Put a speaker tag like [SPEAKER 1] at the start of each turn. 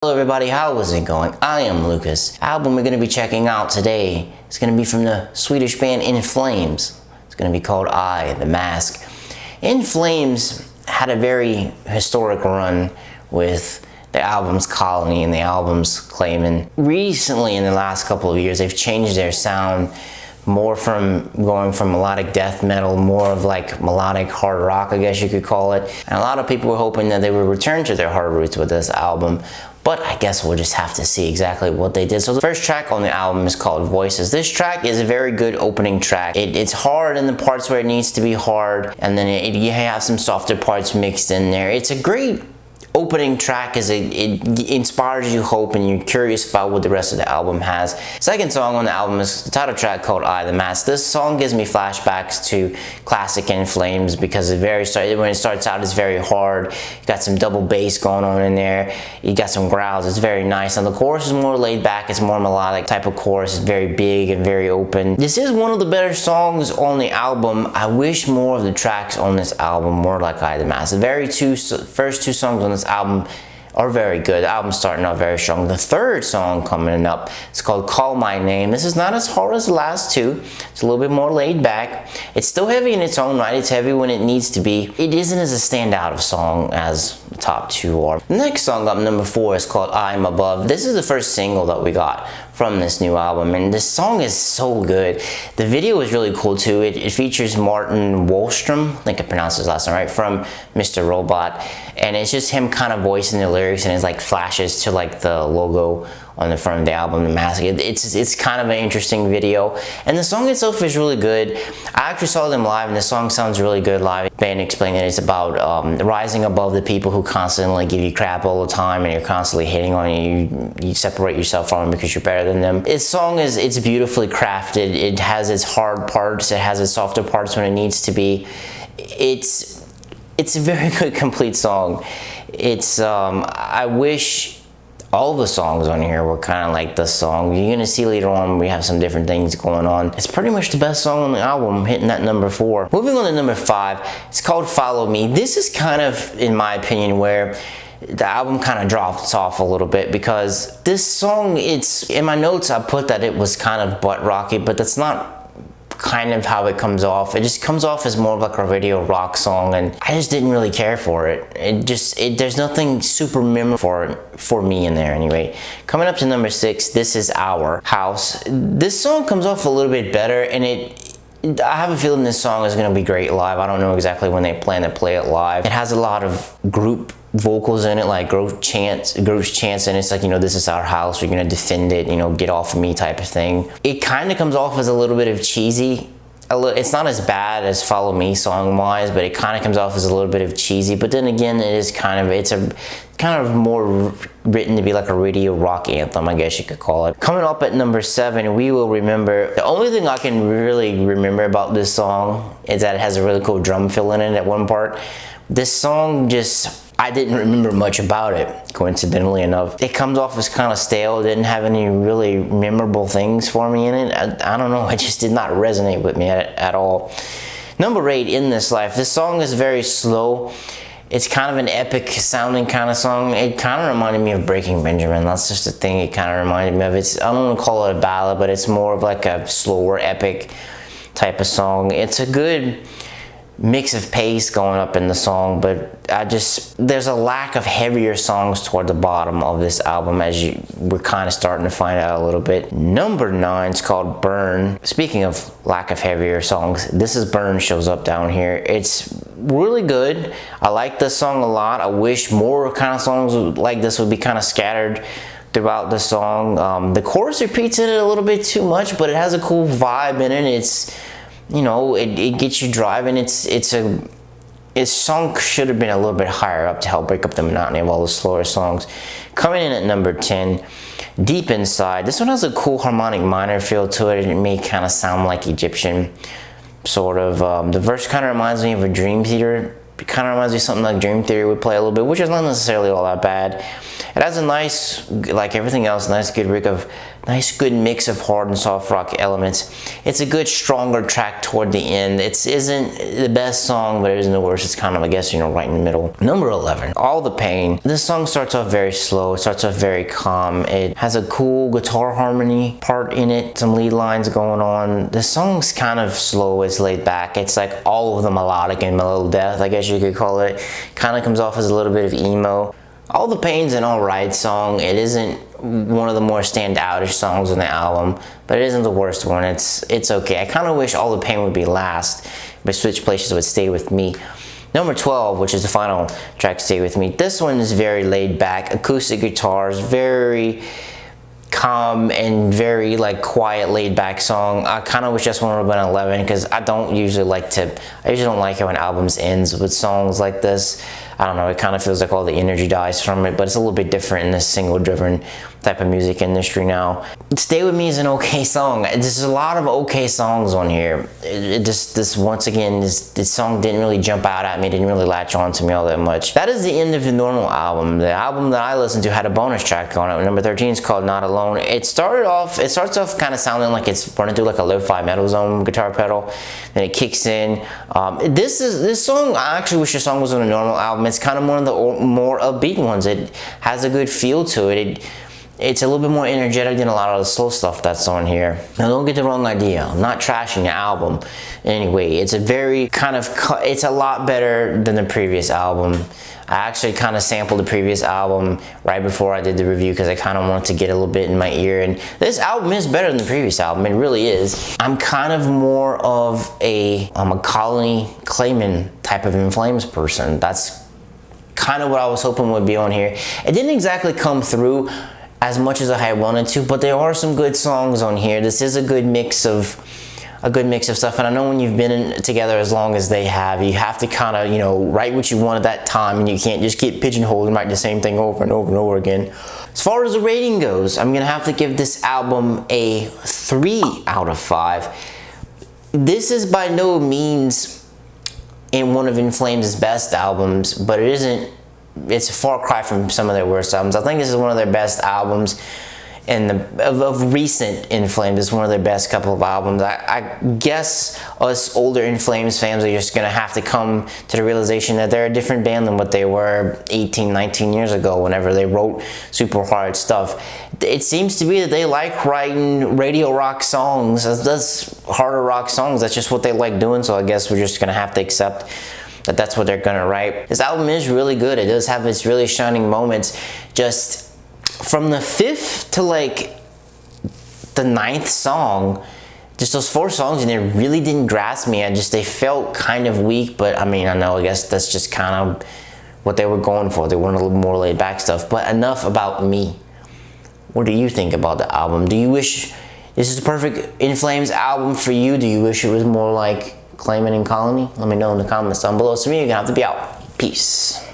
[SPEAKER 1] Hello everybody, how is it going? I am Lucas. The album we're going to be checking out today is going to be from the Swedish band In Flames. It's going to be called I, The Mask. In Flames had a very historic run with the albums Colony and the albums Claiming. Recently, in the last couple of years, they've changed their sound more from going from melodic death metal, more of like melodic hard rock, I guess you could call it. And a lot of people were hoping that they would return to their hard roots with this album, but I guess we'll just have to see exactly what they did. So the first track on the album is called Voices. This track is a very good opening track. It's hard in the parts where it needs to be hard, and then you have some softer parts mixed in there. It's a great opening track as it inspires you hope and you're curious about what the rest of the album has. Second song on the album is the title track called I, The Mask. This song gives me flashbacks to classic In Flames because when it starts out it's very hard. You got some double bass going on in there. You got some growls. It's very nice. And the chorus is more laid back. It's more melodic type of chorus. It's very big and very open. This is one of the better songs on the album. I wish more of the tracks on this album were like I, The Mask. The first two songs on this album are very good. The album's starting out very strong. The third song coming up is called Call My Name. This is not as hard as the last two. It's a little bit more laid back. It's still heavy in its own right. It's heavy when it needs to be. It isn't as a standout of song as the top two are. The next song up, number 4, is called I'm Above. This is the first single that we got from this new album, and this song is so good. The video is really cool too. It features Martin Wallström, I think I pronounced his last name right, from Mr. Robot, and it's just him kind of voicing the lyrics, and it's like flashes to like the logo on the front of the album, The Mask. It's kind of an interesting video, and the song itself is really good. I actually saw them live, and the song sounds really good live. Ben explained that it's about rising above the people who constantly give you crap all the time, and you're constantly hitting on you. You separate yourself from them because you're better than them. This song it's beautifully crafted. It has its hard parts. It has its softer parts when it needs to be. It's a very good complete song. I wish all the songs on here were kind of like this song. You're gonna see later on we have some different things going on. It's pretty much the best song on the album, hitting that number 4. Moving on to number 5, it's called Follow Me. This is kind of, in my opinion, where the album kind of drops off a little bit, because this song, in my notes I put that it was kind of butt rocky, but that's not kind of how it comes off. It just comes off as more of like a radio rock song, and I just didn't really care for it. There's nothing super memorable for me in there anyway. Coming up to number 6, this is Our House. This song comes off a little bit better, and I have a feeling this song is going to be great live. I don't know exactly when they plan to play it live. It has a lot of group vocals in it, like group chants, and it's like, this is our house, we're gonna defend it, get off of me type of thing. It kind of comes off as a little bit of cheesy. It's not as bad as Follow Me song wise, but it kind of comes off as a little bit of cheesy. But then again, it's a kind of more written to be like a radio rock anthem, I guess you could call it. Coming up at number 7, We Will Remember. The only thing I can really remember about this song is that it has a really cool drum fill in it at one part. This song I didn't remember much about it, coincidentally enough. It comes off as kind of stale. It didn't have any really memorable things for me in it. I don't know, it just did not resonate with me at all. Number 8, In This Life. This song is very slow. It's kind of an epic sounding kind of song. It kind of reminded me of Breaking Benjamin. That's just the thing it kind of reminded me of. I don't want to call it a ballad, but it's more of like a slower, epic type of song. It's a good mix of pace going up in the song, but there's a lack of heavier songs toward the bottom of this album, as we're kind of starting to find out a little bit. Number 9 is called Burn. Speaking of lack of heavier songs, This Is Burn shows up down here. It's really good. I like this song a lot. I wish more kind of songs like this would be kind of scattered throughout the song. The chorus repeats in it a little bit too much, but it has a cool vibe in it. It gets you driving. Its song should have been a little bit higher up to help break up the monotony of all the slower songs. Coming in at number 10, Deep Inside. This one has a cool harmonic minor feel to it. It may kind of sound like Egyptian, sort of. The verse kind of reminds me of a Dream Theater. It kind of reminds me of something like Dream Theater would play a little bit, which is not necessarily all that bad. It has a nice, like everything else, nice good good mix of hard and soft rock elements. It's a good stronger track toward the end. It isn't the best song, but it isn't the worst. It's kind of, I guess, right in the middle. Number 11, All the Pain. This song starts off very slow. It starts off very calm. It has a cool guitar harmony part in it, some lead lines going on. The song's kind of slow. It's laid back. It's like all of the melodic and mellow death, I guess you could call it. Kind of comes off as a little bit of emo. All the Pain's an alright song. It isn't one of the more standoutish songs on the album, but it isn't the worst one. It's okay. I kind of wish All the Pain would be last, but Switch Places would stay with me. Number 12, which is the final track, Stay With Me. This one is very laid back, acoustic guitars, very calm and very like quiet, laid back song. I kind of wish this one would have been 11 because I usually don't like it when albums ends with songs like this. I don't know, it kind of feels like all the energy dies from it, but it's a little bit different in this single driven type of music industry now. Stay With Me is an okay song. There's a lot of okay songs on here. Once again, this song didn't really jump out at me, didn't really latch on to me all that much. That is the end of the normal album. The album that I listened to had a bonus track on it. Number 13 is called Not Alone. It starts off kind of sounding like it's running through like a lo-fi metal zone guitar pedal. Then it kicks in. This song, I actually wish the song was on a normal album. It's kind of one of the more upbeat ones. It has a good feel to it. It's a little bit more energetic than a lot of the slow stuff that's on here. Now don't get the wrong idea. I'm not trashing the album anyway. It's it's a lot better than the previous album. I actually kind of sampled the previous album right before I did the review because I kind of wanted to get a little bit in my ear, and this album is better than the previous album. It really is. I'm kind of more of a Colony Clayman type of In Flames person. That's kind of what I was hoping would be on here. It didn't exactly come through as much as I had wanted to, but there are some good songs on here. This is a good mix of stuff, and I know when you've been together as long as they have, you have to kind of, write what you want at that time, and you can't just get pigeonholed and write the same thing over and over and over again. As far as the rating goes, I'm gonna have to give this album a 3 out of 5. This is by no means in one of In Flames' best albums, but it's a far cry from some of their worst albums. I think this is one of their best albums of recent In Flames. It's one of their best couple of albums. I guess us older In Flames fans are just going to have to come to the realization that they're a different band than what they were 18, 19 years ago whenever they wrote super hard stuff. It seems to be that they like writing radio rock songs. That's harder rock songs. That's just what they like doing, so I guess we're just going to have to accept that that's what they're gonna write. This album is really good. It does have its really shining moments. Just from the 5th to like the 9th song, just those 4 songs, and they really didn't grasp me. They felt kind of weak, but I guess that's just kind of what they were going for. They wanted a little more laid back stuff. But enough about me. What do you think about the album? Do you wish this is the perfect In Flames album for you? Do you wish it was more like Clayman and Colony? Let me know in the comments down below. So me, you're gonna have to be out. Peace.